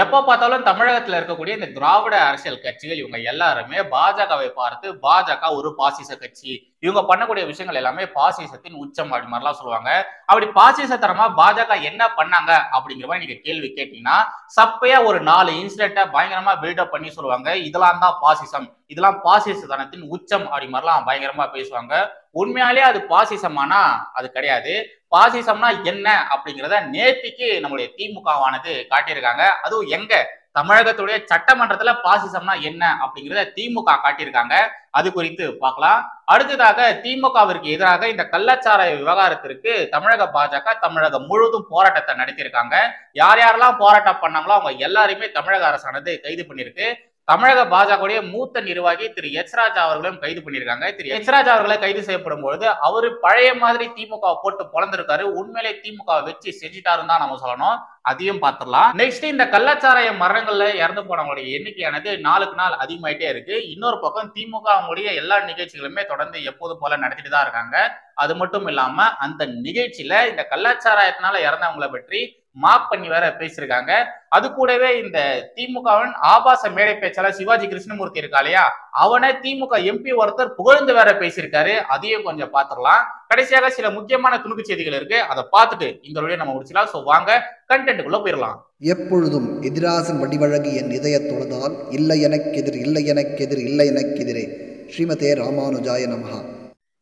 எப்ப பார்த்தாலும் தமிழகத்துல இருக்கக்கூடிய இந்த திராவிட அரசியல் கட்சிகள் இவங்க எல்லாருமே பாஜகவை பார்த்து பாஜக ஒரு பாசிச கட்சி, இவங்க பண்ணக்கூடிய விஷயங்கள் எல்லாமே பாசிசத்தின் உச்சம் அப்படி மாதிரிலாம் சொல்லுவாங்க. அப்படி பாசிசத்தனமா பாஜக என்ன பண்ணாங்க அப்படிங்கிற மாதிரி நீங்க கேள்வி கேட்டீங்கன்னா, சப்பையா ஒரு 4 இன்சிடென்ட்டை பயங்கரமா பில்டப் பண்ணி சொல்லுவாங்க. இதெல்லாம் தான் பாசிசம், இதெல்லாம் பாசிசத்தனத்தின் உச்சம் அப்படி மாதிரிலாம் பயங்கரமா பேசுவாங்க. உண்மையாலே அது பாசிசமானா அது கிடையாது. பாசிசம்னா என்ன அப்படிங்கிறத நேத்திக்கு நம்முடைய திமுகவானது காட்டியிருக்காங்க. அதுவும் எங்க தமிழகத்துடைய சட்டமன்றத்துல பாசிசம்னா என்ன அப்படிங்கிறத திமுக காட்டியிருக்காங்க. அது குறித்து பார்க்கலாம். அடுத்ததாக திமுகவிற்கு எதிராக இந்த கள்ளச்சாராய விவகாரத்திற்கு தமிழக பாஜக தமிழகம் முழுவதும் போராட்டத்தை நடத்தியிருக்காங்க. யார் யாரெல்லாம் போராட்டம் பண்ணாங்களோ அவங்க எல்லாருமே தமிழக அரசானது கைது பண்ணியிருக்கு. தமிழக பாஜகவுடைய மூத்த நிர்வாகி திரு எச் ராஜா அவர்களும் கைது பண்ணியிருக்காங்க. திரு எச் ராஜா அவர்களை கைது செய்யப்படும் பொழுது அவரு பழைய மாதிரி திமுக போட்டு பொழந்திருக்காரு. உண்மையிலே திமுக வச்சு செஞ்சுட்டாருன்னு தான் நம்ம சொல்லணும். அதையும் பார்த்துடலாம். நெக்ஸ்ட் இந்த கள்ளச்சாராய மரணங்கள்ல இறந்து போனவங்களுடைய எண்ணிக்கையானது நாளுக்கு நாள் அதிகமாயிட்டே இருக்கு. இன்னொரு பக்கம் திமுக அவங்களுடைய எல்லா நிகழ்ச்சிகளுமே தொடர்ந்து எப்போதும் போல நடத்திட்டு தான் இருக்காங்க. அது மட்டும் இல்லாம அந்த நிகழ்ச்சியில இந்த கள்ளச்சாராயத்தினால இறந்தவங்களை பற்றி மாப் பண்ணி வேற பேசியிருக்காங்க. அது கூடவே இந்த திமுகவின் ஆபாச மேடை பேச்சாளர் சிவாஜி கிருஷ்ணமூர்த்தி இருக்கா இல்லையா, அவனை திமுக எம்பி ஒருத்தர் புகழ்ந்து வேற பேசியிருக்காரு. அதையும் கொஞ்சம் பார்த்துடலாம். கடைசியாக சில முக்கியமான துணுக்கு செய்திகள் இருக்கு, அதை பார்த்துட்டு இந்த வழியை நம்ம முடிச்சலாம். சோ வாங்க கண்டென்ட்டுக்குள்ள போயிடலாம். எப்பொழுதும் எதிராசன் வடிவழகு என் இதய தொழுதால் இல்லை எனக்கெதிர் இல்லை எனக்கெதிர் இல்லை எனக்கெதிரே. ஸ்ரீமதே ராமானுஜாய நமஹா.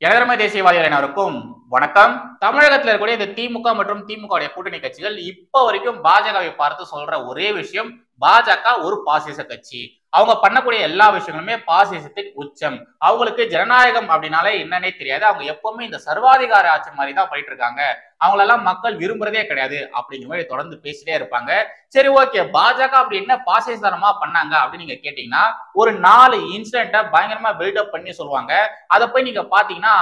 இளமை தேசியவாதிகள் அனைவருக்கும் வணக்கம். தமிழகத்தில் இருக்கக்கூடிய இந்த திமுக மற்றும் திமுக கூட்டணி கட்சிகள் இப்ப வரைக்கும் பாஜகவை பார்த்து சொல்ற ஒரே விஷயம், பாஜக ஒரு பாசிச கட்சி, அவங்க பண்ணக்கூடிய எல்லா விஷயங்களுமே பாசிசத்தின் உச்சம், அவங்களுக்கு ஜனநாயகம் அப்படின்னாலே என்னன்னே தெரியாது, அவங்க எப்பவுமே இந்த சர்வாதிகார ஆட்சி மாதிரி தான் போயிட்டு இருக்காங்க, அவங்களெல்லாம் மக்கள் விரும்புறதே கிடையாது அப்படிங்கிற மாதிரி தொடர்ந்து பேசிட்டே இருப்பாங்க. சரி ஓகே, பாஜக அப்படி என்ன பாசிசத்தனமா பண்ணாங்க அப்படின்னு நீங்க கேட்டீங்கன்னா, ஒரு 4 இன்சிடென்ட்டை பயங்கரமா பில்டப் பண்ணி சொல்லுவாங்க. அதை போய் நீங்க பாத்தீங்கன்னா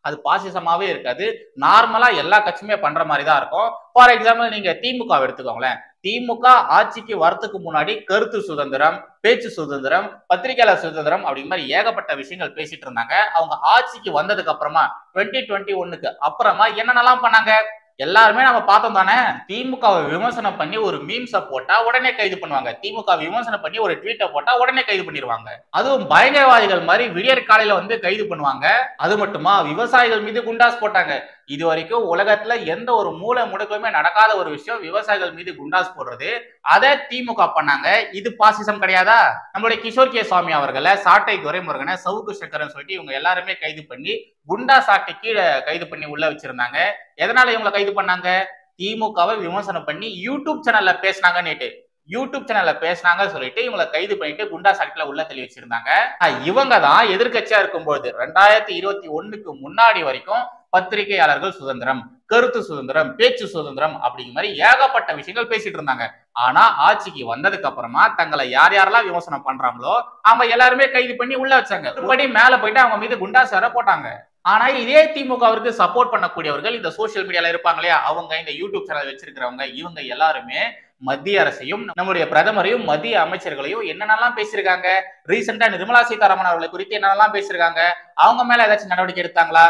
அது பாசிசமாவே இருக்காது, நார்மலா எல்லா கட்சியுமே பண்ற மாதிரி தான் இருக்கும். ஃபார் எக்ஸாம்பிள் நீங்க திமுக எடுத்துக்கோங்களேன். திமுக ஆட்சிக்கு வரத்துக்கு முன்னாடி கருத்து சுதந்திரம், பேச்சு சுதந்திரம், பத்திரிகையாளர் சுதந்திரம் அப்படிங்கிற மாதிரி ஏகப்பட்ட விஷயங்கள் பேசிட்டு இருந்தாங்க. அவங்க ஆட்சிக்கு வந்ததுக்கு அப்புறமா 2021க்கு அப்புறமா என்னென்னலாம் பண்ணாங்க எல்லாருமே நம்ம பார்த்தோம் தானே. திமுகவை விமர்சனம் பண்ணி ஒரு மீம்ஸை போட்டா உடனே கைது பண்ணுவாங்க, திமுக விமர்சனம் பண்ணி ஒரு ட்வீட்டை போட்டா உடனே கைது பண்ணிடுவாங்க. அதுவும் பயங்கரவாதிகள் மாதிரி விடியற் காலையில வந்து கைது பண்ணுவாங்க. அது மட்டுமா, விவசாயிகள் மீது குண்டாஸ் போட்டாங்க. இது வரைக்கும் உலகத்துல எந்த ஒரு மூல முடுக்குமே நடக்காத ஒரு விஷயம் விவசாயிகள் மீது குண்டாஸ் போடுறது. அதை திமுக பண்ணாங்க. இது பாசிசம் கிடையாதா? நம்மளுடைய கிஷோர் கே சுவாமி அவர்களை, சாட்டை துரைமுருகனை, சவுக்கு சக்கரன்னு சொல்லிட்டு இவங்க எல்லாருமே கைது பண்ணி குண்டா சாட்டை கீழே கைது பண்ணி உள்ள வச்சிருந்தாங்க. எதனால இவங்களை கைது பண்ணாங்க? திமுகவை விமர்சனம் பண்ணி யூடியூப் சேனல்ல பேசினாங்கன்னு, யூடியூப் சேனல்ல பேசினாங்க சொல்லிட்டு இவங்களை கைது பண்ணிட்டு குண்டா சாட்டில உள்ள தள்ளி வச்சிருந்தாங்க. இவங்க தான் எதிர்கட்சியா இருக்கும்போது 2021க்கு முன்னாடி வரைக்கும் பத்திரிகையாளர்கள் சுதந்திரம், கருத்து சுதந்திரம், பேச்சு சுதந்திரம் அப்படிங்கிற மாதிரி ஏகப்பட்ட விஷயங்கள் பேசிட்டு இருந்தாங்க. ஆனா ஆட்சிக்கு வந்ததுக்கு அப்புறமா தங்களை யார் யாரெல்லாம் விமர்சனம் பண்றாங்களோ அவங்க எல்லாருமே கைது பண்ணி உள்ள வச்சாங்க. ஒருபடி மேல போயிட்டு அவங்க மீது குண்டாசார போட்டாங்க. ஆனா இதே திமுகவிற்கு சப்போர்ட் பண்ணக்கூடியவர்கள் இந்த சோசியல் மீடியால இருப்பாங்க இல்லையா, அவங்க இந்த யூடியூப் சேனல் வச்சிருக்கிறவங்க, இவங்க எல்லாருமே மத்திய அரசையும் நம்முடைய பிரதமரையும் மத்திய அமைச்சர்களையும் என்னென்னலாம் பேசியிருக்காங்க, ரீசெண்டா நிர்மலா சீதாராமன் அவர்களை குறித்து என்னென்னலாம் பேசியிருக்காங்க, அவங்க மேல ஏதாச்சும் நடவடிக்கை எடுத்தாங்களா?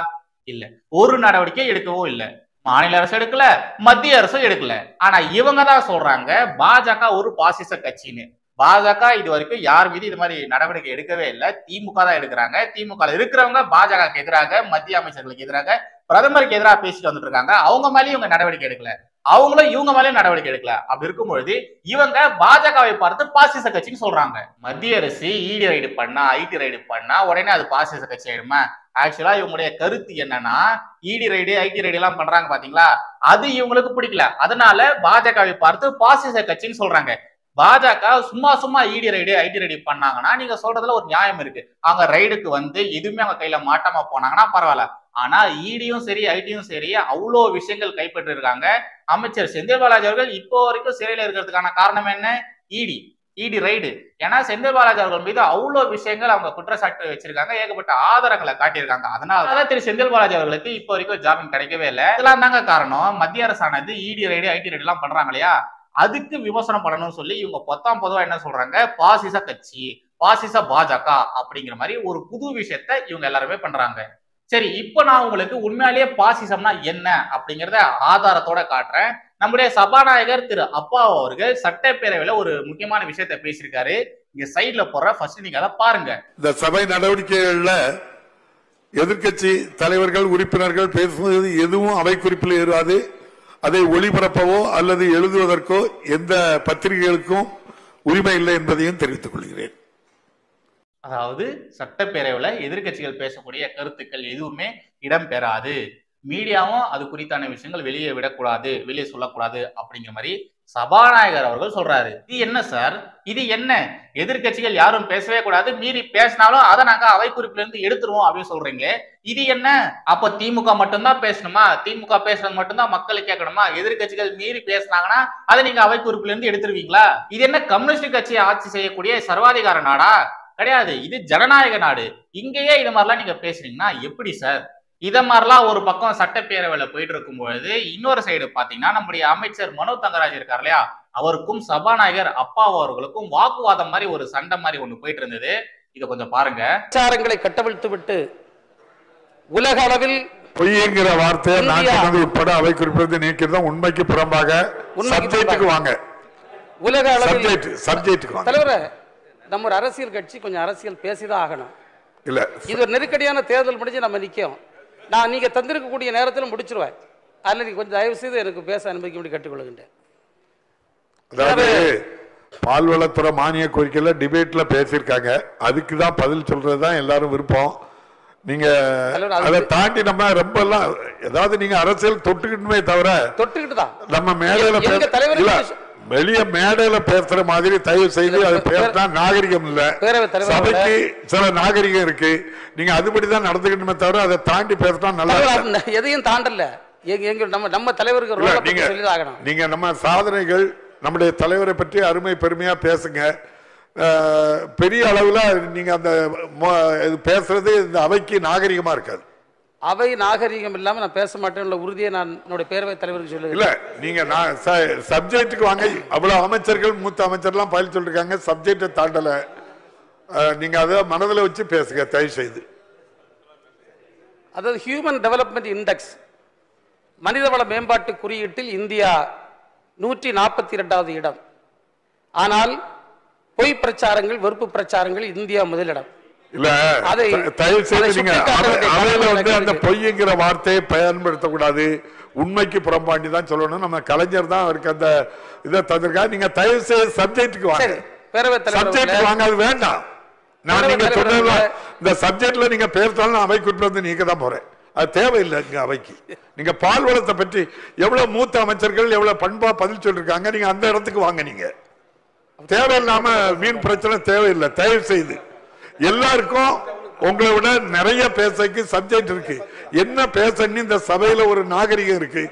இல்ல, ஒரு நடவடிக்கை எடுக்கவும் இல்லை. மாநில அரசு எடுக்கல, மத்திய அரசும் எடுக்கல. ஆனா இவங்க தான் சொல்றாங்க பாஜக ஒரு பாசிச கட்சின்னு. பாஜக இது வரைக்கும் யார் மீது இது மாதிரி நடவடிக்கை எடுக்கவே இல்லை, திமுக தான் எடுக்கிறாங்க. திமுக இருக்கிறவங்க பாஜகவுக்கு எதிராக, மத்திய அமைச்சர்களுக்கு எதிராக, பிரதமருக்கு எதிராக பேசிட்டு வந்துட்டு இருக்காங்க. அவங்க மேலேயும் இவங்க நடவடிக்கை எடுக்கல, அவங்களும் இவங்க மேலேயும் நடவடிக்கை எடுக்கல. அப்படி இருக்கும் பொழுது இவங்க பாஜகவை பார்த்து பாசிச கட்சின்னு சொல்றாங்க. மத்திய அரசு இடி ரைடு பண்ணா, ஐடி ரைடு பண்ணா உடனே அது பாசிச கட்சி ஆயிடுமா? ஆக்சுவலா இவங்களுடைய கருத்து என்னன்னா, இடி ரைடு ஐடி ரைடு எல்லாம் பண்றாங்க பாத்தீங்களா, அது இவங்களுக்கு பிடிக்கல. அதனால பாஜகவை பார்த்து பாசிச கட்சின்னு சொல்றாங்க. பாஜக சும்மா சும்மா இடி ரைடு ஐடி ரைடு பண்ணாங்கன்னா நீங்க சொல்றதுல ஒரு நியாயம் இருக்கு. அவங்க ரைடுக்கு வந்து எதுவுமே அவங்க கையில மாட்டாம போனாங்கன்னா பரவாயில்ல. ஆனா இடியும் சரி ஐடியும் சரி அவ்வளோ விஷயங்கள் கைப்பற்றி இருக்காங்க. அமைச்சர் செந்தில் பாலாஜி அவர்கள் இப்போ வரைக்கும் சிறையில் இருக்கிறதுக்கான காரணம் என்ன? இடி ரைடு. ஏன்னா செந்தில் பாலாஜி அவர்கள் மீது அவ்வளோ விஷயங்கள் அவங்க குற்றச்சாட்டு வச்சிருக்காங்க, ஏகப்பட்ட ஆதாரங்களை காட்டியிருக்காங்க. அதனாலதான் திரு செந்தில் பாலாஜி அவர்களுக்கு இப்போ வரைக்கும் ஜாமீன் கிடைக்கவே இல்லை. இதெல்லாம் தாங்க காரணம். மத்திய அரசானது இடி ரைடு ஐடி ரைடு எல்லாம் பண்றாங்க இல்லையா, அதுக்கு விமர்சனம் பண்ணணும்னு சொல்லி இவங்க பொதுவா என்ன சொல்றாங்க, பாசிச கட்சி, பாசிச பாஜக அப்படிங்கிற மாதிரி ஒரு புது விஷயத்த இவங்க எல்லாருமே பண்றாங்க. சரி, இப்போ நான் உங்களுக்கு உண்மையாலேயே பாசிசம்னா என்ன அப்படிங்கிறத ஆதாரத்தோட காட்டுறேன். நம்முடைய சபாநாயகர் திரு அப்பா அவர்கள் சட்டப்பேரவையில ஒரு முக்கியமான விஷயத்தை பேசியிருக்காரு. இங்க சைட்ல போற ஃபர்ஸ்ட் நீங்க அதை பாருங்க. இந்த சபை நடவடிக்கைகள்ல எதிர்க்கட்சி தலைவர்கள் உறுப்பினர்கள் பேசுவது எதுவும் அவை குறிப்பில் ஏறாது. அதை ஒளிபரப்பவோ அல்லது எழுதுவதற்கோ எந்த பத்திரிகைகளுக்கும் உரிமை இல்லை என்பதையும் தெரிவித்துக் கொள்கிறேன். அதாவது சட்டப்பேரவையில எதிர்க்கட்சிகள் பேசக்கூடிய கருத்துக்கள் எதுவுமே இடம்பெறாது, மீடியாவும் அது குறித்தான விஷயங்கள் வெளியே விடக்கூடாது, வெளியே சொல்லக்கூடாது அப்படிங்கிற மாதிரி சபாநாயகர் அவர்கள் சொல்றாரு. இது என்ன சார், இது என்ன? எதிர்க்கட்சிகள் யாரும் பேசவே கூடாது, மீறி பேசினாலும் அதை நாங்க அவை குறிப்பில இருந்து எடுத்துருவோம் அப்படின்னு சொல்றீங்களே, இது என்ன? அப்ப திமுக மட்டும்தான் பேசணுமா? திமுக பேசுறது மட்டும்தான் மக்களுக்கு கேட்கணுமா? எதிர்க்கட்சிகள் மீறி பேசினாங்கன்னா அதை நீங்க அவை குறிப்பில இருந்து எடுத்துருவீங்களா? இது என்ன கம்யூனிஸ்ட் கட்சியை ஆட்சி செய்யக்கூடிய சர்வாதிகார நாடா? கிடையாது, இது ஜனநாயக நாடு. இங்கேயே இது மாதிரிலாம் நீங்க பேசுறீங்கன்னா எப்படி சார்? இத மாதிரிலாம் ஒரு பக்கம் சட்டப்பேரவையில போயிட்டு இருக்கும் பொழுது இன்னொரு சைடு பாத்தீங்கன்னா நம்முடைய அமைச்சர் மனோ தங்கராஜ் இருக்கார் இல்லையா, அவருக்கும் சபாநாயகர் அப்பா அவர்களுக்கும் வாக்குவாதம் மாதிரி ஒரு சண்டை மாதிரி ஒண்ணு போயிட்டு இருந்தது. இத கொஞ்சம் பாருங்க. பிரச்சாரங்களை கட்டவிழ்த்து விட்டு உலக அளவில் பொய்ங்கிற வார்த்தையை நான் உட்பட அவை குறிப்பிலிருந்து நீக்கிறது உண்மைக்கு புறம்பாக. சப்ஜெக்ட்டுக்கு வாங்க. உலக அளவில் சப்ஜெக்ட்டுக்கு வாங்க. தலைவரே, நம்ம ஒரு அரசியல் கட்சி, கொஞ்சம் அரசியல் பேசிதான் ஆகணும். இல்ல, இது ஒரு நெருக்கடியான தேர்தல் முடிஞ்சு நம்ம நிற்கும். நான் நீங்க தந்திருக்கக்கூடிய நேரத்தில் முடிச்சிருவேன். அதில் நீங்க கொஞ்சம் தயவு செய்து எனக்கு பேச அனுமதிக்கும்படி கேட்டுக்கொள்கின்றேன். அதாவது பால்வளத்துறை மானிய கோரிக்கையில டிபேட்ல பேசியிருக்காங்க, அதுக்கு தான் பதில் சொல்றதுதான் எல்லாரும் விருப்பம். நீங்க அதை தாண்டி நம்ம ரொம்ப எல்லாம் ஏதாவது நீங்க அரசியல் தொட்டுக்கிட்டுமே தவிர தொட்டுக்கிட்டு தான் நம்ம மேடையில தலைவர் வெளிய மேடையில பேசுற மாதிரி தயவு செய்து அதை பேசினா நாகரிகம் இல்ல. சபைக்கு சில நாகரிகம் இருக்கு, நீங்க அதுபடிதான் நடந்துக்கணுமே தவிர அதை தாண்டி பேசினா நல்லா. எதையும் தாண்டல, நம்ம தலைவருக்கு நீங்க நம்ம சாதனைகள் நம்முடைய தலைவரை பற்றி அருமை பெருமையா பேசுங்க. பெரிய அளவுல நீங்க அந்த பேசுறது இந்த அவைக்கு நாகரிகமா இருக்காது. அவை நாகரிகம் இல்லாம நான் பேச மாட்டேன் உறுதியை நான் என்னுடைய பேரவைத் தலைவருக்கு சொல்லுங்க. இல்ல, நீங்க சப்ஜெக்டுக்கு வாங்க. அவ்வளவு அமைச்சர்கள் மூத்த அமைச்சர்லாம் பதில் சொல்லிருக்காங்க, சப்ஜெக்டை தாண்டல. நீங்க அதை மனதில் வச்சு பேசுங்க தயவு செய்து. அதாவது ஹியூமன் டெவலப்மெண்ட் இண்டெக்ஸ் மனிதவள மேம்பாட்டு குறியீட்டில் இந்தியா 142வது இடம். ஆனால் பொய் பிரச்சாரங்கள், வெறுப்பு பிரச்சாரங்கள் இந்தியா முதலிடம். இல்ல, தயவு செய்து நீங்க அவையில வந்து அந்த பொய்ங்கிற வார்த்தையை பயன்படுத்தக்கூடாது, உண்மைக்கு புறம்பாண்டி தான் சொல்லணும். நம்ம கலைஞர் தான் அவருக்கு அந்த இதை தந்திருக்காரு. நீங்க தயவு செய்து சப்ஜெக்டுக்கு வாங்க. சப்ஜெக்டுக்கு வாங்க, அது வேண்டாம். நான் நீங்க சொன்ன இந்த சப்ஜெக்ட்ல நீங்க பேசினாலும் அவை குறிப்பிட்டு வந்து நீங்க தான் போறேன், அது தேவையில்லை. இங்க அவைக்கு நீங்க பால்வளத்தை பற்றி எவ்வளவு மூத்த அமைச்சர்கள் எவ்வளவு பண்பா பதில் சொல்லிருக்காங்க, நீங்க அந்த இடத்துக்கு வாங்க. நீங்க தேவையில்லாம மீன் பிரச்சனை தேவையில்லை. தயவு செய்து எல்லாருக்கும் உங்களை விட நிறைய பேசக்கு சப்ஜெக்ட் இருக்கு, என்ன பேசன்னு இந்த சபையில ஒரு நாகரிகம் இருக்கு.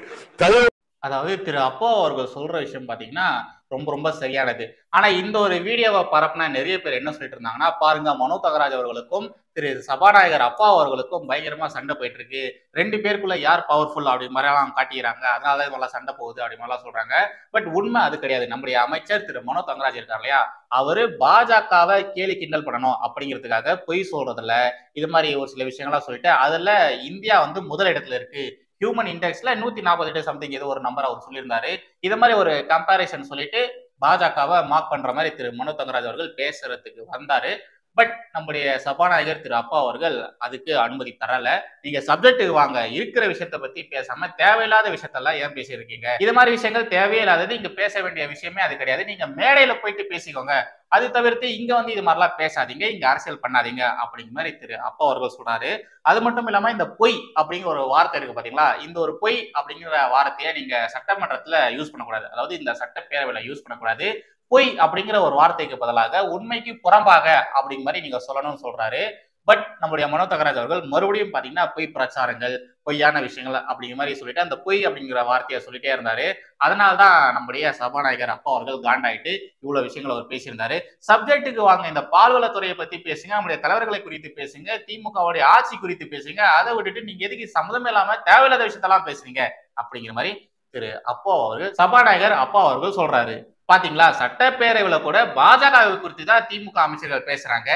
அதாவது திரு அப்பா அவர்கள் சொல்ற விஷயம் பாத்தீங்கன்னா ரொம்ப ரொம்ப சரியானது. ஆனா இந்த ஒரு வீடியோவை பரப்புனா நிறைய பேர் என்ன சொல்லிட்டு இருந்தாங்கன்னா, பாருங்க மனோ தங்கராஜ் அவர்களுக்கும் திரு சபாநாயகர் அப்பா அவர்களுக்கும் பயங்கரமா சண்டை போயிட்டு இருக்கு, ரெண்டு பேருக்குள்ள யார் பவர்ஃபுல் அப்படி மாதிரிலாம் காட்டிக்கிறாங்க, அதனால நல்லா சண்டை போகுது அப்படி மாதிரிலாம் சொல்றாங்க. பட் உண்மை அது கிடையாது. நம்முடைய அமைச்சர் திரு மனோ தங்கராஜ் இருக்கார் இல்லையா, அவரு பாஜகவை கேலி கிண்டல் பண்ணணும் அப்படிங்கிறதுக்காக பொய் சொல்றதுல இது மாதிரி ஒரு சில விஷயங்கள்லாம் சொல்லிட்டு அதுல இந்தியா வந்து முதலிடத்துல இருக்கு, ஹியூமன் இண்டெக்ஸ்ல 148 சம்திங் ஏதோ ஒரு நம்பர் அவர் சொல்லியிருந்தாரு. இது மாதிரி ஒரு கம்பேரிசன் சொல்லிட்டு பாஜகவை மார்க் பண்ற மாதிரி திரு மனோ தங்கராஜ் அவர்கள் பேசுறதுக்கு வந்தாரு. பட் நம்முடைய சபாநாயகர் திரு அப்பா அவர்கள் அதுக்கு அனுமதி தரல. நீங்க சப்ஜெக்டுக்கு வாங்க, இருக்கிற விஷயத்த பத்தி பேசாம தேவையில்லாத விஷயத்தெல்லாம் ஏன் பேசியிருக்கீங்க? இது மாதிரி விஷயங்கள் தேவையே இல்லாதது, இங்க பேச வேண்டிய விஷயமே அது கிடையாது. நீங்க மேடையில போயிட்டு பேசிக்கோங்க, அது தவிர்த்து இங்க வந்து இது மாதிரிலாம் பேசாதீங்க, இங்க அரசியல் பண்ணாதீங்க அப்படிங்கிற மாதிரி திரு அப்பா அவர்கள் சொல்றாரு. அது மட்டும் இல்லாம இந்த பொய் அப்படிங்கிற ஒரு வார்த்தை இருக்கு பாத்தீங்களா, இந்த ஒரு பொய் அப்படிங்கிற வார்த்தையை நீங்க சட்டமன்றத்துல யூஸ் பண்ணக்கூடாது, அதாவது இந்த சட்டப்பேரவையில யூஸ் பண்ணக்கூடாது. பொய் அப்படிங்கிற ஒரு வார்த்தைக்கு பதிலாக உண்மைக்கு புறம்பாக அப்படிங்கிற மாதிரி நீங்க சொல்லணும்னு சொல்றாரு. பட் நம்முடைய மனோ தங்கராஜ் அவர்கள் மறுபடியும் பாத்தீங்கன்னா பொய் பிரச்சாரங்கள், பொய்யான விஷயங்கள் அப்படிங்கிற மாதிரி சொல்லிட்டு அந்த பொய் அப்படிங்கிற வார்த்தையை சொல்லிட்டே இருந்தாரு. அதனால்தான் நம்முடைய சபாநாயகர் அப்பா அவர்கள் காண்டாயிட்டு இவ்வளவு விஷயங்கள் அவர் பேசியிருந்தாரு. சப்ஜெக்டுக்கு வாங்க, இந்த பால்வளத்துறையை பத்தி பேசுங்க, நம்முடைய தலைவர்களை குறித்து பேசுங்க, திமுகவுடைய ஆட்சி குறித்து பேசுங்க, அதை விட்டுட்டு நீங்க எதுக்கு சம்மதம் இல்லாம தேவையில்லாத விஷயத்தெல்லாம் பேசுறீங்க அப்படிங்கிற மாதிரி திரு அப்பா அவர்கள் சபாநாயகர் அப்பா அவர்கள் சொல்றாரு. பாத்தீங்களா, சட்டப்பேரவையில கூட பாஜக குறித்து தான் திமுக அமைச்சர்கள் பேசுறாங்க.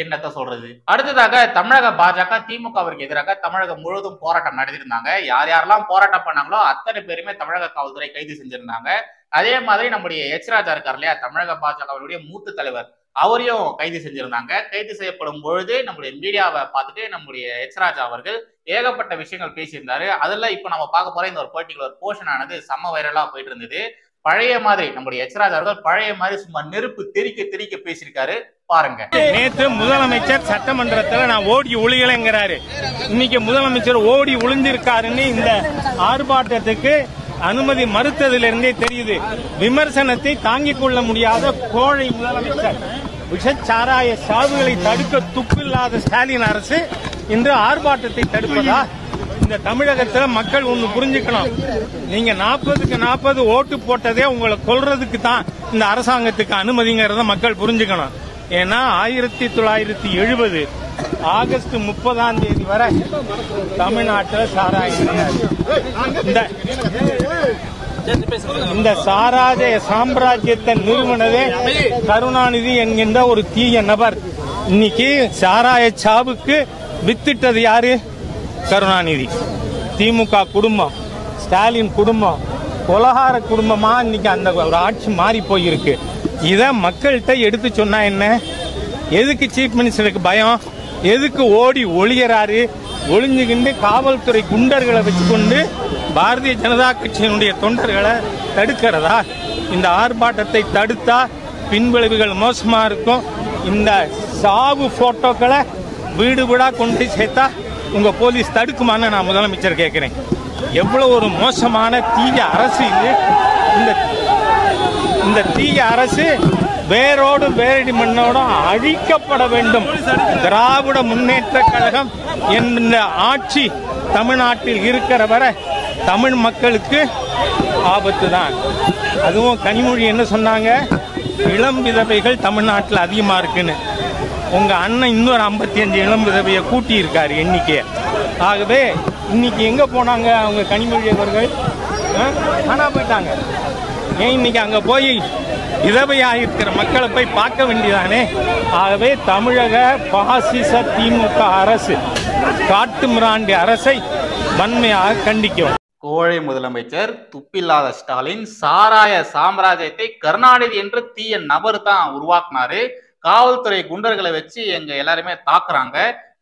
என்னத்த சொல்றது. அடுத்ததாக தமிழக பாஜக திமுகவிற்கு எதிராக தமிழகம் முழுவதும் போராட்டம் நடத்திருந்தாங்க. யார் யாரெல்லாம் போராட்டம் பண்ணாங்களோ அத்தனை பேருமே தமிழக காவல்துறை கைது செஞ்சிருந்தாங்க. அதே மாதிரி நம்முடைய எச் ராஜா இருக்கார் இல்லையா, தமிழக பாஜகவுடைய மூத்த தலைவர், அவரையும் கைது செஞ்சிருந்தாங்க. கைது செய்யப்படும் பொழுது நம்முடைய மீடியாவை பார்த்துட்டு நம்முடைய எச் ராஜா அவர்கள் ஏகப்பட்ட விஷயங்கள் பேசியிருந்தாரு. அதெல்லாம் இப்ப நம்ம பார்க்க போற இந்த ஒரு பர்டிகுலர் போர்ஷன் ஆனது செம்ம வைரலா போயிட்டு இருந்தது. பழைய மாதிரி நம்முடைய எச் ராஜா அவர்கள் பழைய மாதிரி சும்மா நெருப்பு தெரிக்க பேசியிருக்காரு, பாருங்க. நேற்று முதலமைச்சர் சட்டமன்றத்தில் நான் ஓடி ஒளியலைங்கிறாரு. இன்னைக்கு முதலமைச்சர் ஓடி ஒளிஞ்சிருக்காருன்னு இந்த ஆர்ப்பாட்டத்துக்கு அனுமதி மறுத்ததிலிருந்தே தெரியுது. விமர்சனத்தை தாங்கிக் கொள்ள முடியாத கோழை முதலமைச்சர், விஷச்சாராய சாவுகளை தடுக்க துப்பில்லாத ஸ்டாலின் அரசு இன்று ஆர்ப்பாட்டத்தை தடுப்பதா? இந்த தமிழகத்தில் மக்கள் ஒண்ணு புரிஞ்சுக்கணும். நீங்க 40க்கு 40 ஓட்டு போட்டதே உங்களை கொல்றதுக்கு தான் இந்த அரசாங்கத்துக்கு அனுமதிங்கிறத மக்கள் புரிஞ்சுக்கணும். ஏன்னா 1970 ஆகஸ்ட் 30ஆம் தேதி வரை தமிழ்நாட்டில் சாராயம் இந்த சாராய சாம்ராஜ்யத்தை நிறுவனவே கருணாநிதி என்கின்ற ஒரு தீய நபர். இன்னைக்கு சாராய சாவுக்கு வித்திட்டது யாரு? கருணாநிதி. திமுக குடும்பம், ஸ்டாலின் குடும்பம், கொலகார குடும்பமா இன்னைக்கு அந்த ஒரு ஆட்சி மாறி போயிருக்கு. இத மக்கள்கிட்ட எடுத்து சொன்னா என்ன? எதுக்கு சீஃப் மினிஸ்டருக்கு பயம்? எதுக்கு ஓடி ஒளியறாரு? ஒளிஞ்சுகிண்டு காவல்துறை குண்டர்களை வச்சுக்கொண்டு பாரதிய ஜனதா கட்சியினுடைய தொண்டர்களை தடுக்கிறதா? இந்த ஆர்ப்பாட்டத்தை தடுத்தா பின்விளைவுகள் மோசமா இருக்கும். இந்த சாவு போட்டோக்களை வீடு வீடா கொண்டு சேர்த்தா உங்க போலீஸ் தடுக்குமான்னு நான் முதலமைச்சர் கேட்கிறேன். எவ்வளவு ஒரு மோசமான தீய அரசு இது! இந்த தீய அரசு வேரோடு வேரடி மண்ணோடும் அழிக்கப்பட வேண்டும். திராவிட முன்னேற்ற கழகம் என்ற ஆட்சி தமிழ்நாட்டில் இருக்கிற வரை தமிழ் மக்களுக்கு ஆபத்து தான். அதுவும் கனிமொழி என்ன சொன்னாங்க? இளம் விதவைகள் தமிழ்நாட்டில் அதிகமா இருக்குன்னு. உங்க அண்ணன் இன்னொரு 55 இளம் விதவையை கூட்டி இருக்காரு எண்ணிக்கையை. ஆகவே இன்னைக்கு எங்க போனாங்க அவங்க கனிமொழி அவர்கள்? ஆனா போயிட்டாங்க. ஏன் இன்னைக்கு அங்க போய் விதவையாயிருக்கிற மக்களை போய் பார்க்க வேண்டியதானே? ஆகவே தமிழக பாசிச திமுக அரசு, காட்டு மிராண்டி அரசை வன்மையாக கண்டிக்கும். கோழை முதலமைச்சர், துப்பில்லாத ஸ்டாலின், சாராய சாம்ராஜ்யத்தை கருணாநிதி என்று தீய நபர் தான் உருவாக்குனாரு. காவல்துறை குண்டர்களை வச்சு எங்க எல்லாருமே தாக்குறாங்க.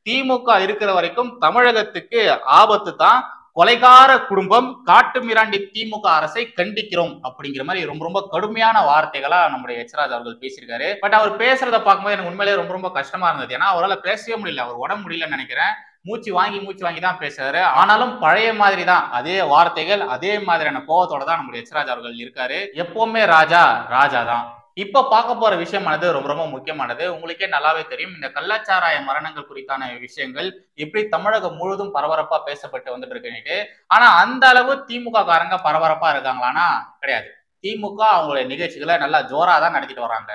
திமுக இருக்கிற வரைக்கும் தமிழகத்துக்கு ஆபத்து தான். கொலைகார குடும்பம், காட்டு மிராண்டி திமுக அரசை கண்டிக்கிறோம் அப்படிங்கிற மாதிரி ரொம்ப ரொம்ப கடுமையான வார்த்தைகளா நம்முடைய எச் ராஜா அவர்கள் பேசியிருக்காரு. பட் அவர் பேசுறத பார்க்கும்போது எனக்கு உண்மையிலேயே ரொம்ப கஷ்டமா இருந்தது. ஏன்னா அவரால் பேசவே முடியல, அவர் உடம்பு முடியலன்னு நினைக்கிறேன். மூச்சு வாங்கி தான் பேசுறாரு. ஆனாலும் பழைய மாதிரி தான், அதே வார்த்தைகள், அதே மாதிரியான கோபத்தோட தான் நம்முடைய எச் ராஜா அவர்கள் இருக்காரு. எப்பவுமே ராஜா தான். இப்ப பார்க்க போற விஷயமானது ரொம்ப ரொம்ப முக்கியமானது. உங்களுக்கே நல்லாவே தெரியும், இந்த கள்ளச்சாராய மரணங்கள் குறித்தான விஷயங்கள் எப்படி தமிழகம் முழுவதும் பரபரப்பா பேசப்பட்டு வந்துட்டு இருக்கு. ஆனா அந்த அளவு திமுக காரங்க பரபரப்பா இருக்காங்களான்னா கிடையாது. திமுக அவங்களுடைய நிகழ்ச்சிகளை நல்லா ஜோரா தான் நடத்திட்டு வராங்க.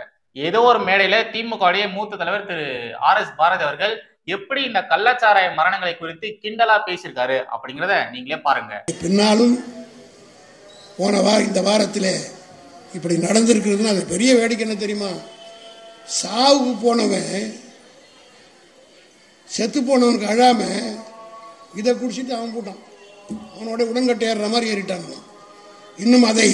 ஏதோ ஒரு மேடையில திமுகவுடைய மூத்த தலைவர் திரு RS பாரதி அவர்கள் எப்படி இந்த கள்ளச்சாராய மரணங்களை குறித்து கிண்டலா பேசியிருக்காரு அப்படிங்கிறத நீங்களே பாருங்க. பின்னாலும் இந்த வாரத்திலே இப்படி நடந்திருக்கிறதுன்னு அது பெரிய வேடிக்கை என்ன தெரியுமா? சாவுக்கு போனவன், செத்து போனவனுக்கு அழாம இதை குடிச்சிட்டு அவன் போட்டான். அவனோட உடன்கட்டை ஏறுற மாதிரி ஏறிட்டானுங்க. இன்னும் அதை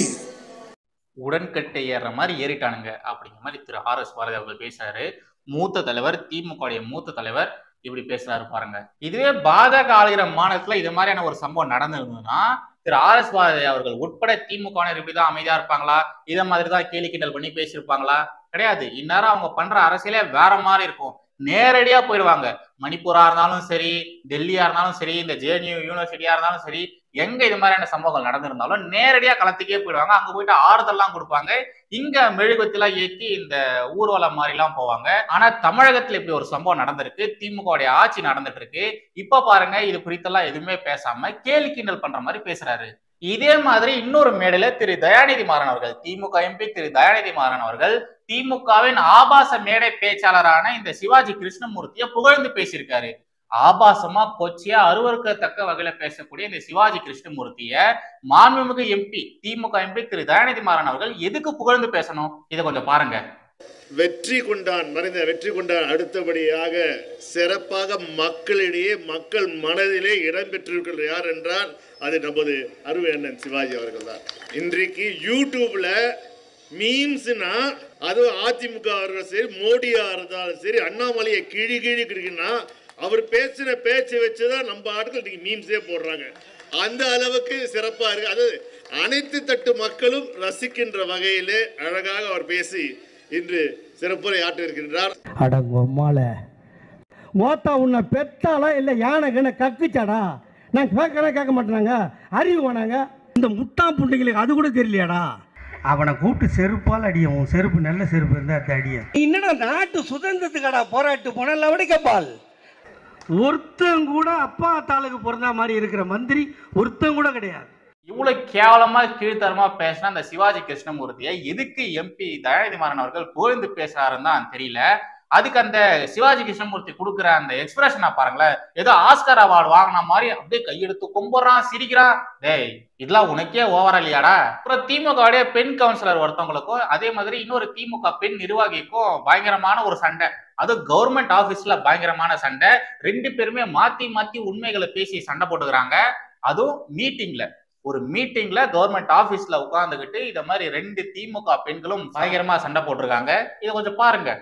உடன்கட்டை ஏறுற மாதிரி ஏறிட்டானுங்க அப்படிங்கிற மாதிரி திரு RS பாரதி அவர்கள் பேசுறாரு. மூத்த தலைவர், திமுக மூத்த தலைவர் இப்படி பேசுறாரு பாருங்க. இதுவே பாஜக ஆளுகிற மாநிலத்துல இது மாதிரியான ஒரு சம்பவம் நடந்திருந்ததுன்னா திரு RS பாரதி அவர்கள் உட்பட திமுகவினர் இப்படிதான் அமைதியா இருப்பாங்களா? இதை மாதிரிதான் கேலி கிண்டல் பண்ணி பேசியிருப்பாங்களா? கிடையாது. இந்நேரம் அவங்க பண்ற அரசியலே வேற மாதிரி இருக்கும். நேரடியா போயிடுவாங்க. மணிப்பூரா இருந்தாலும் சரி, டெல்லியா இருந்தாலும் சரி, இந்த JNU யூனிவர்சிட்டியா இருந்தாலும் சரி, எங்க இது மாதிரியான சம்பவங்கள் நடந்திருந்தாலும் நேரடியா களத்துக்கே போயிடுவாங்க. அங்க போயிட்டு ஆறுதல்லாம் கொடுப்பாங்க. இங்க மெழுகுவத்திலாம் ஏற்றி இந்த ஊர்வலம் மாதிரி எல்லாம் போவாங்க. ஆனா தமிழகத்துல இப்படி ஒரு சம்பவம் நடந்திருக்கு. திமுகவுடைய ஆட்சி நடந்துட்டு இருக்கு. இப்ப பாருங்க, இது குறித்தெல்லாம் எதுவுமே பேசாம கேலி கிண்டல் பண்ற மாதிரி பேசுறாரு. இதே மாதிரி இன்னொரு மேடையில திரு தயாநிதி மாறன் அவர்கள், திமுக MP திரு தயாநிதி மாறன் அவர்கள் திமுகவின் ஆபாச மேடை பேச்சாளரான இந்த சிவாஜி கிருஷ்ணமூர்த்தியை புகழ்ந்து பேசியிருக்காரு. ஆபாசமா, கொச்சியா, அருவருக்கத்தக்க வகையில பேசக்கூடிய இந்த சிவாஜி கிருஷ்ணமூர்த்திய மாண்புமிகு MP, திமுக MP திரு தயாநிதி மாறன் அவர்கள் எதுக்கு புகழ்ந்து பேசணும்? இதை கொஞ்சம் பாருங்க. வெற்றி கொண்டான், மறைந்த வெற்றி கொண்டான் அடுத்தபடியாக சிறப்பாக மக்களிடையே மக்கள் மனதிலே இடம்பெற்றிருக்கிறது யார் என்றால் அது நமது அருமை அண்ணன் சிவாஜி அவர்கள் தான். இன்றைக்கு யூடியூப்ல மீம்ஸ்னா அது அதிமுக சரி, மோடியா இருந்தாலும் சரி, அண்ணாமலையை கிழி கிழிக்குன்னா அவர் பேசின பேச்சை வச்சுதான் நம்ம ஆட்கள் இன்னைக்கு மீம்ஸே போடுறாங்க. அந்த அளவுக்கு சிறப்பா இருக்கு. அது அனைத்து தட்டு மக்களும் ரசிக்கின்ற வகையிலே அழகாக அவர் பேசி இன்று சிறப்புரை ஆற்றிருக்கின்றார். அடங்கொம்மால மோத்தா உன்னை பெத்தாலா இல்லை யானை கண்ண கக்குச்சாடா? நான் கேட்க மாட்டேனாங்க, அறிவு வேணாங்க. இந்த முட்டா புண்டைங்களுக்கு அது கூட தெரியலையாடா? அவனை கூப்பிட்டு செருப்பால் அடியும். உன் செருப்பு நல்ல செருப்பு இருந்தால் அது அடியும். என்னடா நாட்டு சுதந்திரத்துக்கடா போராட்டு போன லவடிக்கப்பால் ஒருத்தன் கூட அப்பா தாளுக்கு பிறந்த மாதிரி இருக்கிற மந்திரி ஒருத்தன் கூட கிடையாது. இவ்வளவு கேவலமா கீழ்த்தரமா பேசினா அந்த சிவாஜி கிருஷ்ணமூர்த்தியை எதுக்கு எம்பி தயாநிதி மாறன் அவர்கள் புகழ்ந்து பேசுறாருன்னு தான் தெரியல. அதுக்கு அந்த சிவாஜி கிருஷ்ணமூர்த்தி கொடுக்குற அந்த எக்ஸ்பிரஷனை பாருங்களேன், ஏதோ ஆஸ்கர் அவார்டு வாங்கின மாதிரி அப்படியே கையெடுத்து கும்புறான், சிரிக்கிறான். டேய், இதெல்லாம் உனக்கே ஓவரா இல்லையாடா? அப்புறம் திமுக பெண் கவுன்சிலர் ஒருத்தவங்களுக்கும் அதே மாதிரி இன்னொரு திமுக பெண் நிர்வாகிக்கும் பயங்கரமான ஒரு சண்டை. அது கவர்மெண்ட் ஆபீஸ்ல பயங்கரமான சண்டை. ரெண்டு பேருமே மாத்தி மாத்தி உண்மைகளை பேசி சண்டை போட்டுக்கிறாங்க. அதுவும் மீட்டிங்ல, ஒரு மீட்டிங்ல கவர்மெண்ட் ஆபீஸ்ல உட்கார்ந்துகிட்டு இத மாதிரி ரெண்டு திமுக பெண்களும் பயங்கரமா சண்டை போட்டிருக்காங்க. இதை கொஞ்சம் பாருங்க.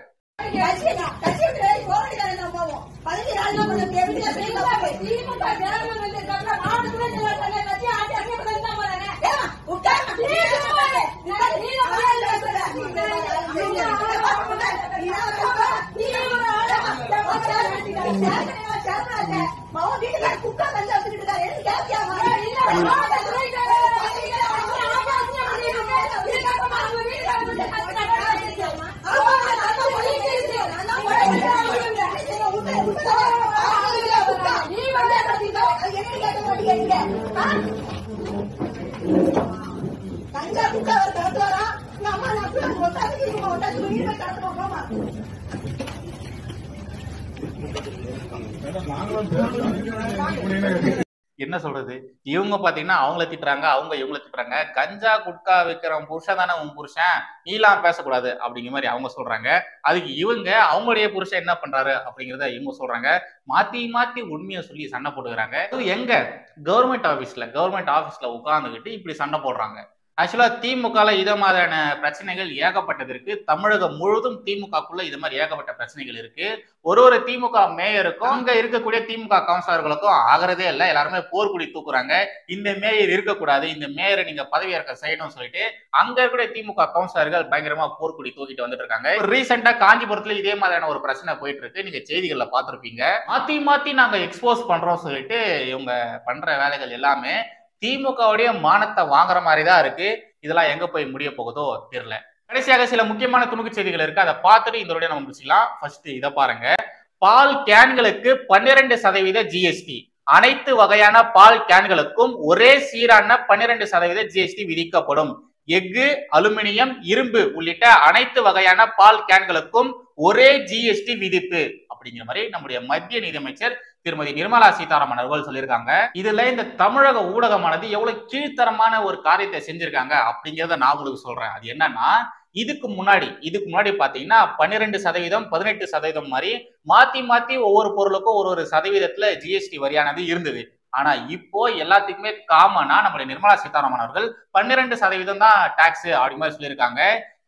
என்ன சொல்றது, இவங்க பாத்தீங்கன்னா அவங்கள திட்டுறாங்க, அவங்க இவங்களை திட்டுறாங்க. கஞ்சா குட்கா விற்கிறவன் புருஷன் தானே உன் புருஷன், நீலாம் பேசக்கூடாது அப்படிங்கிற மாதிரி அவங்க சொல்றாங்க. அதுக்கு இவங்க அவங்களுடைய புருஷன் என்ன பண்றாரு அப்படிங்கிறத இவங்க சொல்றாங்க. மாத்தி மாத்தி உண்மையை சொல்லி சண்டை போட்டுக்கிறாங்க. எங்க கவர்மெண்ட் ஆபீஸ்ல உட்கார்ந்துகிட்டு இப்படி சண்டை போடுறாங்க. ஆக்சுவலா திமுகல இத மாதிரியான பிரச்சனைகள் ஏகப்பட்டது இருக்கு. தமிழகம் முழுவதும் திமுகக்குள்ள இது மாதிரி ஏகப்பட்ட பிரச்சனைகள் இருக்கு. ஒரு திமுக மேயருக்கும் அங்க இருக்கக்கூடிய திமுக கவுன்சிலர்களுக்கும் ஆகிறதே இல்லை. எல்லாருமே போர்க்குடி தூக்குறாங்க. இந்த மேயர் இருக்கக்கூடாது, இந்த மேயரை நீங்க பதவியேற்க செய்யணும்னு சொல்லிட்டு அங்க இருக்கக்கூடிய திமுக கவுன்சிலர்கள் பயங்கரமா போர்க்குடி தூக்கிட்டு வந்துட்டு இருக்காங்க. ரீசெண்டா காஞ்சிபுரத்துல இதே மாதிரியான ஒரு பிரச்சனை போயிட்டு இருக்கு. நீங்க செய்திகள்ல பாத்திருப்பீங்க. மாத்தி மாத்தி நாங்க எக்ஸ்போஸ் பண்றோம் சொல்லிட்டு இவங்க பண்ற வேலைகள் எல்லாமே திமுகவுடைய மானத்தை வாங்குற மாதிரி தான் இருக்கு. இதெல்லாம் எங்க போய் முடிய போகுதோ தெரியல. கடைசியாக சில முக்கியமான துணுக்கு செய்திகள் இருக்கு, அதை பார்த்துட்டு இதோட நம்ம முடிச்சுக்கலாம். ஃபர்ஸ்ட் இதை பாருங்க. பால் கேன்களுக்கு 12% ஜிஎஸ்டி. அனைத்து வகையான பால் கேன்களுக்கும் ஒரே சீரான 12% ஜிஎஸ்டி விதிக்கப்படும். எஃகு, அலுமினியம், இரும்பு உள்ளிட்ட அனைத்து வகையான பால் கேன்களுக்கும் ஒரே ஜிஎஸ்டி விதிப்பு அப்படிங்கிற மாதிரி நம்முடைய மத்திய நிதியமைச்சர் திருமதி நிர்மலா சீதாராமன் அவர்கள் சொல்லியிருக்காங்க. இதுல இந்த தமிழக ஊடகமானது எவ்வளவு கீழ்த்தரமான ஒரு காரியத்தை செஞ்சிருக்காங்க அப்படிங்கிறத நான் உங்களுக்கு சொல்றேன். அது என்னன்னா, இதுக்கு முன்னாடி பாத்தீங்கன்னா 12%, 18% மாதிரி மாத்தி மாத்தி ஒவ்வொரு பொருளுக்கும் ஒரு சதவீதத்துல ஜிஎஸ்டி வரியானது இருந்தது. ஆனா இப்போ எல்லாத்துக்குமே காமனா நம்மளுடைய நிர்மலா சீதாராமன் அவர்கள் 12% தான் டாக்ஸ் அப்படி மாதிரி சொல்லியிருக்காங்க.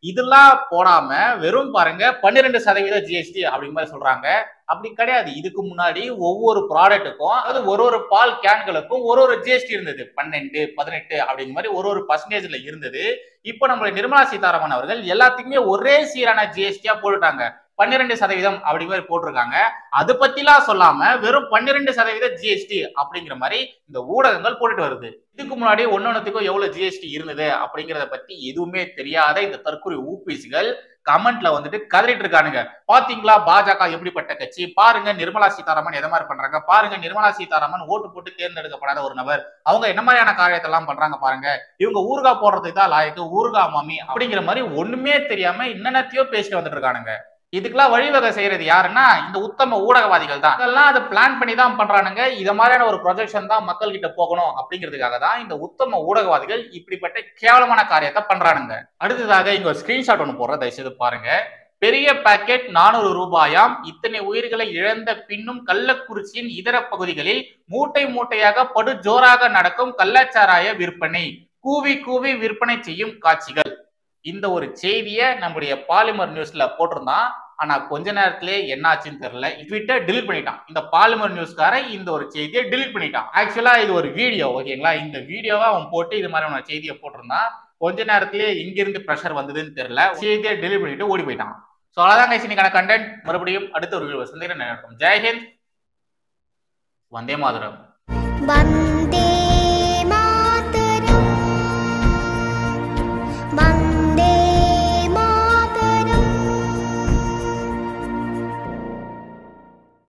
இதெல்லாம் போடாம வெறும் பாருங்க 12% ஜிஎஸ்டி அப்படி மாதிரி சொல்றாங்க. அப்படி கிடையாது. இதுக்கு முன்னாடி ஒவ்வொரு ப்ராடக்ட்டுக்கும், அதாவது ஒரு பால் கேன்களுக்கும் ஒரு ஜிஎஸ்டி இருந்தது. 12, 18 அப்படிங்கிற மாதிரி ஒரு பர்சன்டேஜ்ல இருந்தது. இப்போ நம்மளுடைய நிர்மலா சீதாராமன் அவர்கள் எல்லாத்துக்குமே ஒரே சீரான ஜிஎஸ்டியா போட்டுட்டாங்க. 12% அப்படி மாதிரி போட்டிருக்காங்க. அது பத்திலாம் சொல்லாம வெறும் 12% ஜிஎஸ்டி அப்படிங்கிற மாதிரி இந்த ஊடகங்கள் போட்டுட்டு வருது. இதுக்கு முன்னாடி ஒன்னொன்னுக்கும் எவ்வளவு ஜிஎஸ்டி இருந்தது அப்படிங்கிறத பத்தி எதுவுமே தெரியாத இந்த தற்கொலை ஊபிசிகள் கமெண்ட்ல வந்துட்டு கதறிட்டு இருக்கானுங்க. பாத்தீங்களா பாஜக எப்படிப்பட்ட கட்சி, பாருங்க நிர்மலா சீதாராமன் எதை மாதிரி பண்றாங்க, பாருங்க நிர்மலா சீதாராமன் ஓட்டு போட்டு தேர்ந்தெடுக்கப்படாத ஒரு நபர், அவங்க என்ன மாதிரியான காரியத்தை எல்லாம் பண்றாங்க பாருங்க, இவங்க ஊர்கா போடுறதுக்கு தான் லாயக்கு, ஊர்கா மாமி அப்படிங்கிற மாதிரி ஒண்ணுமே தெரியாம என்னென்னத்தையோ பேசிட்டு வந்துட்டு இருக்கானுங்க. இதுக்கெல்லாம் வழிவகை செய்யறது யாருன்னா இந்த உத்தம ஊடகவாதிகள் தான். இதெல்லாம் அதை பிளான் பண்ணி தான் பண்றானுங்க. இத மாதிரியான ஒரு ப்ரொஜெக்ஷன் தான் மக்கள் கிட்ட போகணும் அப்படிங்கிறதுக்காக தான் இந்த உத்தம ஊடகவாதிகள் இப்படிப்பட்ட கேவலமான காரியத்தை பண்றானுங்க. அடுத்ததாக இங்க ஒரு ஸ்கிரீன்ஷாட் ஒன்று போடுற, தயவுசெய்து பாருங்க. பெரிய பாக்கெட் 400 ரூபாயாம். இத்தனை உயிர்களை இழந்த பின்னும் கள்ளக்குறிச்சியின் இதர பகுதிகளில் மூட்டை மூட்டையாக படு ஜோராக நடக்கும் கள்ளச்சாராய விற்பனை, கூவி கூவி விற்பனை செய்யும் காட்சிகள். இந்த ஒரு செய்தியை நம்முடைய பாலிமர் நியூஸ்ல போட்டிருந்தான். ஆனா கொஞ்ச நேரத்திலே என்ன ஆச்சுன்னு தெரியல, ட்விட்டர் டிலீட் பண்ணிட்டான். இந்த பாலிமர் நியூஸ்கார இந்த ஒரு செய்தியை டிலீட் பண்ணிட்டான். ஆக்சுவலா இது ஒரு வீடியோ, ஓகேங்களா? இந்த வீடியோவை அவன் போட்டு இது மாதிரியான செய்தியை போட்டிருந்தான். கொஞ்ச நேரத்திலே எங்கிருந்து பிரஷர் வந்ததுன்னு தெரியல, செய்தியை டிலீட் பண்ணிட்டு ஓடி போயிட்டான். ஸோ அவ்வளோதான் கைஸ் இன்னைக்கான கண்டென்ட். மறுபடியும் அடுத்த ஒரு வீடியோ சந்திக்கிறேன். ஜெய் ஹிந்த், வந்தே மாதரம்.